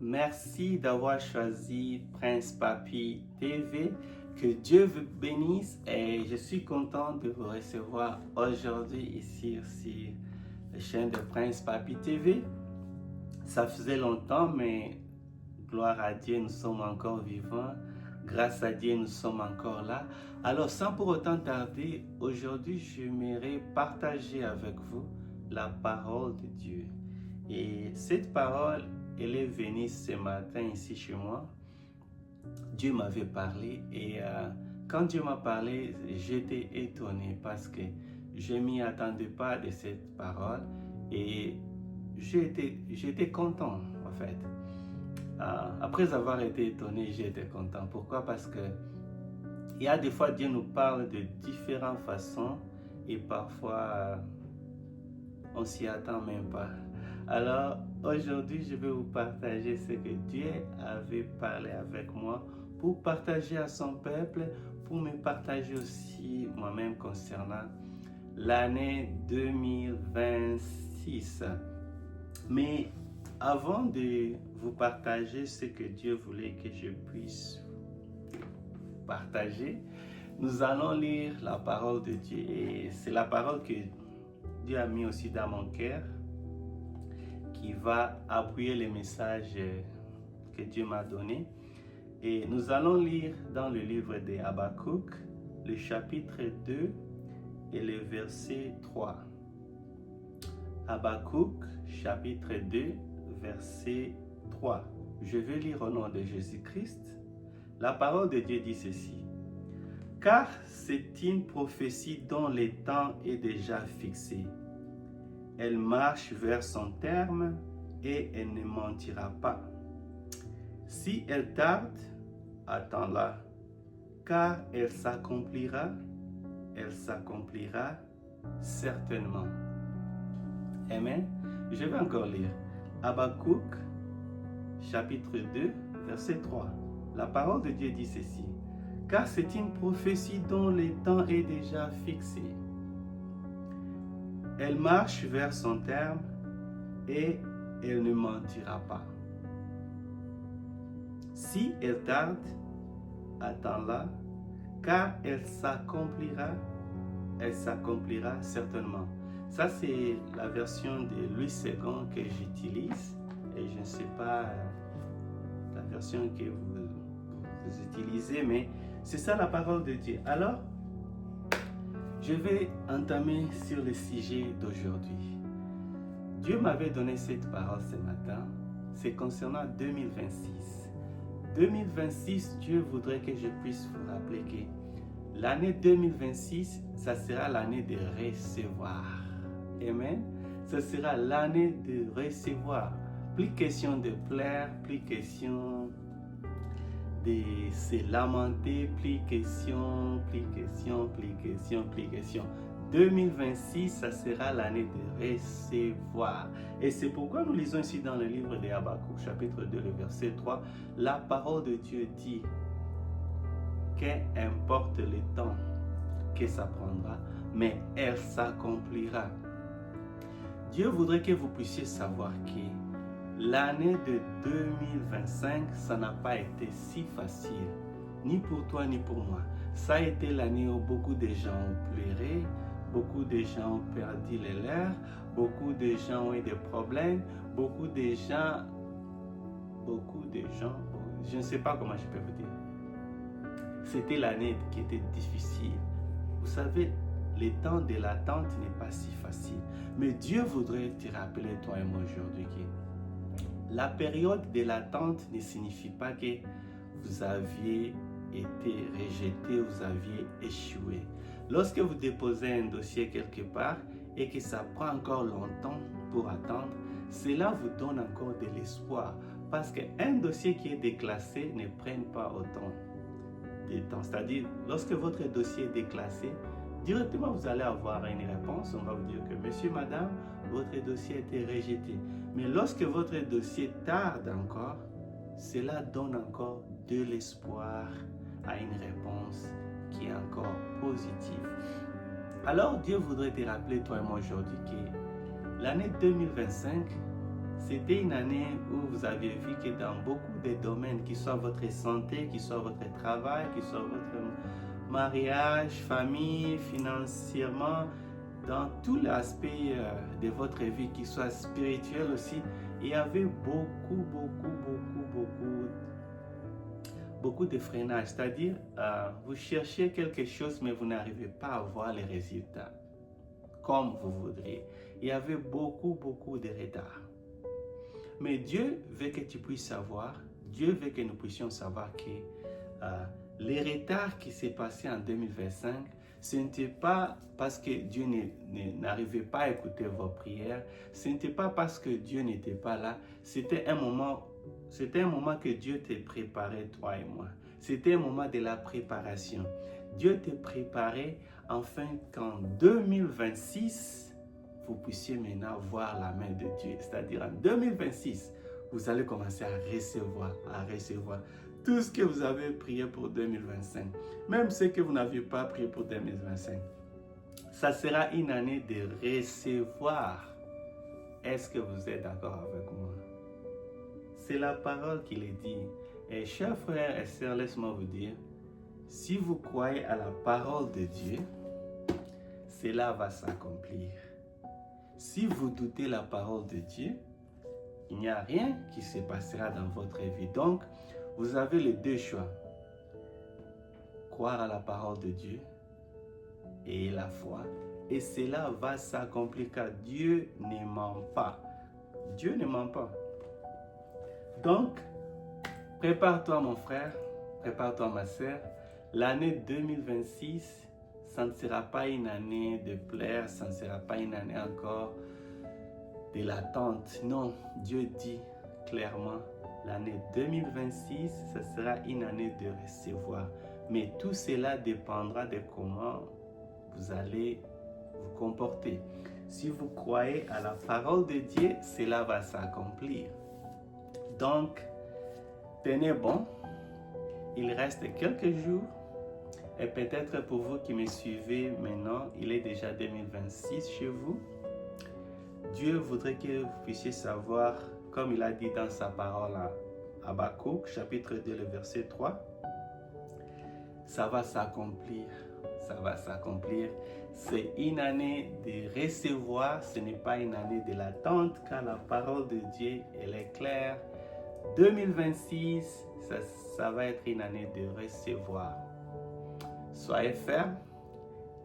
Merci d'avoir choisi Prince Papi TV. Que Dieu vous bénisse et je suis content de vous recevoir aujourd'hui ici sur la chaîne de Prince Papi TV. Ça faisait longtemps, mais gloire à Dieu, nous sommes encore vivants. Grâce à Dieu, nous sommes encore là. Alors, sans pour autant tarder, aujourd'hui, j'aimerais partager avec vous la parole de Dieu. Et cette parole, elle est venue ce matin ici chez moi. Dieu m'avait parlé et quand Dieu m'a parlé, j'étais étonné parce que je ne m'y attendais pas de cette parole et j'étais content en fait. Après avoir été étonné, j'étais content. Pourquoi? Parce que il y a des fois Dieu nous parle de différentes façons et parfois on s'y attend même pas. Alors aujourd'hui, je vais vous partager ce que Dieu avait parlé avec moi pour partager à son peuple, pour me partager aussi moi-même concernant l'année 2026. Mais avant de vous partager ce que Dieu voulait que je puisse partager, nous allons lire la parole de Dieu. Et c'est la parole que Dieu a mis aussi dans mon cœur, qui va appuyer le message que Dieu m'a donné. Et nous allons lire dans le livre de Habakkuk, le chapitre 2 et le verset 3. Habakkuk, chapitre 2, verset 3. Je vais lire au nom de Jésus-Christ. La parole de Dieu dit ceci. Car c'est une prophétie dont le temps est déjà fixé. Elle marche vers son terme et elle ne mentira pas. Si elle tarde, attends-la, car elle s'accomplira certainement. Amen. Je vais encore lire. Habakkuk, chapitre 2, verset 3. La parole de Dieu dit ceci. Car c'est une prophétie dont le temps est déjà fixé. Elle marche vers son terme et elle ne mentira pas. Si elle tarde, attends-la, car elle s'accomplira certainement. Ça, c'est la version de Louis II que j'utilise et je ne sais pas la version que vous utilisez, mais c'est ça la parole de Dieu. Alors, je vais entamer sur le sujet d'aujourd'hui. Dieu m'avait donné cette parole ce matin. C'est concernant 2026. 2026, Dieu voudrait que je puisse vous rappeler que l'année 2026, ça sera l'année de recevoir. Amen. Ce sera l'année de recevoir. Plus question de plaire, plus question de se lamenter, plus question. 2026, ça sera l'année de recevoir. Et c'est pourquoi nous lisons ici dans le livre de Habakkuk, chapitre 2, le verset 3, la parole de Dieu dit qu'importe le temps que ça prendra, mais elle s'accomplira. Dieu voudrait que vous puissiez savoir que l'année de 2025, ça n'a pas été si facile, ni pour toi ni pour moi. Ça a été l'année où beaucoup de gens ont pleuré, beaucoup de gens ont perdu les leurs, beaucoup de gens ont eu des problèmes, beaucoup de gens, je ne sais pas comment je peux vous dire. C'était l'année qui était difficile. Vous savez, le temps de l'attente n'est pas si facile. Mais Dieu voudrait te rappeler, toi et moi, aujourd'hui, que la période de l'attente ne signifie pas que vous aviez été rejeté, vous aviez échoué. Lorsque vous déposez un dossier quelque part et que ça prend encore longtemps pour attendre, cela vous donne encore de l'espoir. Parce qu'un dossier qui est déclassé ne prend pas autant de temps. C'est-à-dire, lorsque votre dossier est déclassé, directement vous allez avoir une réponse. On va vous dire que monsieur, madame, votre dossier a été rejeté. Mais lorsque votre dossier tarde encore, cela donne encore de l'espoir à une réponse qui est encore positive. Alors Dieu voudrait te rappeler, toi et moi aujourd'hui, que l'année 2025, c'était une année où vous avez vu que dans beaucoup de domaines, qu'il soit votre santé, qu'il soit votre travail, qu'il soit votre mariage, famille, financièrement, dans tout l'aspect de votre vie, qu'il soit spirituel aussi, il y avait beaucoup de freinage. C'est-à-dire, vous cherchez quelque chose, mais vous n'arrivez pas à voir les résultats comme vous voudriez. Il y avait beaucoup de retard. Mais Dieu veut que tu puisses savoir, Dieu veut que nous puissions savoir que les retards qui s'est passé en 2025, ce n'était pas parce que Dieu n'arrivait pas à écouter vos prières, ce n'était pas parce que Dieu n'était pas là, c'était un moment que Dieu te préparait, toi et moi. C'était un moment de la préparation. Dieu te préparait afin qu'en 2026, vous puissiez maintenant voir la main de Dieu. C'est-à-dire en 2026, vous allez commencer à recevoir tout ce que vous avez prié pour 2025. Même ce que vous n'aviez pas prié pour 2025. Ça sera une année de recevoir. Est-ce que vous êtes d'accord avec moi? C'est la parole qui le dit. Et chers frères et sœurs, laisse-moi vous dire, si vous croyez à la parole de Dieu, cela va s'accomplir. Si vous doutez la parole de Dieu, il n'y a rien qui se passera dans votre vie. Donc, vous avez les deux choix. Croire à la parole de Dieu et la foi. Et cela va s'accomplir car Dieu ne ment pas. Dieu ne ment pas. Donc, prépare-toi mon frère, prépare-toi ma sœur. L'année 2026, ça ne sera pas une année de plaire, ça ne sera pas une année encore de l'attente. Non, Dieu dit clairement, l'année 2026, ce sera une année de recevoir. Mais tout cela dépendra de comment vous allez vous comporter. Si vous croyez à la parole de Dieu, cela va s'accomplir. Donc, tenez bon. Il reste quelques jours. Et peut-être pour vous qui me suivez maintenant, il est déjà 2026 chez vous. Dieu voudrait que vous puissiez savoir, comme il a dit dans sa parole à Habakkuk, chapitre 2, le verset 3, ça va s'accomplir, ça va s'accomplir. C'est une année de recevoir, ce n'est pas une année de l'attente, car la parole de Dieu, elle est claire. 2026, ça va être une année de recevoir. Soyez ferme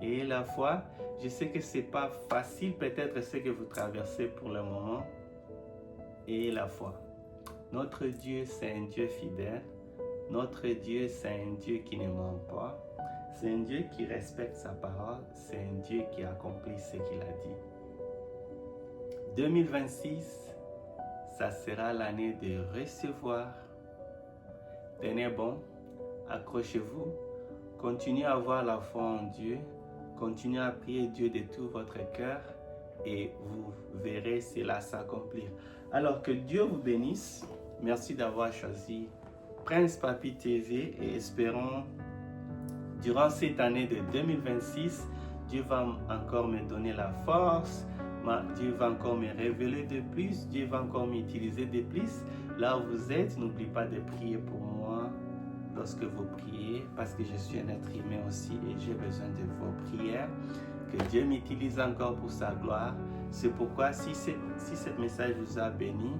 et la foi. Je sais que ce n'est pas facile, peut-être ce que vous traversez pour le moment. Et la foi. Notre Dieu, c'est un Dieu fidèle. Notre Dieu, c'est un Dieu qui ne ment pas. C'est un Dieu qui respecte sa parole. C'est un Dieu qui accomplit ce qu'il a dit. 2026, ça sera l'année de recevoir. Tenez bon, accrochez-vous. Continuez à avoir la foi en Dieu. Continuez à prier Dieu de tout votre cœur et vous verrez cela s'accomplir. Alors que Dieu vous bénisse. Merci d'avoir choisi Prince Papi TV et espérons durant cette année de 2026, Dieu va encore me donner la force. Dieu va encore me révéler de plus. Dieu va encore m'utiliser de plus. Là où vous êtes, n'oubliez pas de prier pour moi. Lorsque vous priez, parce que je suis un être humain aussi et j'ai besoin de vos prières, que Dieu m'utilise encore pour sa gloire. C'est pourquoi si ce message vous a béni,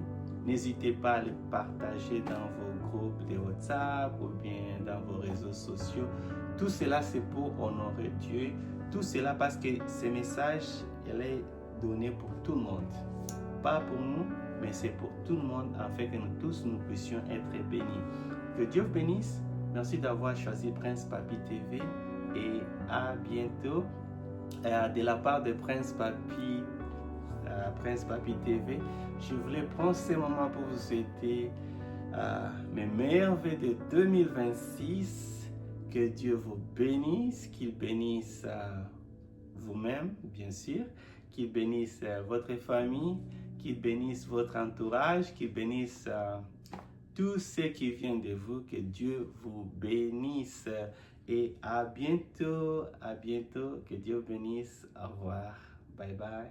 n'hésitez pas à le partager dans vos groupes de WhatsApp ou bien dans vos réseaux sociaux. Tout cela, c'est pour honorer Dieu. Tout cela parce que ce message, il est donné pour tout le monde. Pas pour nous, mais c'est pour tout le monde afin que nous tous nous puissions être bénis. Que Dieu vous bénisse. Merci d'avoir choisi Prince Papi TV et à bientôt. De la part de Prince Papi TV, je voulais prendre ce moment pour vous souhaiter mes meilleurs vœux de 2026. Que Dieu vous bénisse, qu'il bénisse vous-même, bien sûr, qu'il bénisse votre famille, qu'il bénisse votre entourage, qu'il bénisse tous ceux qui viennent de vous, que Dieu vous bénisse et à bientôt, que Dieu bénisse, au revoir, bye bye.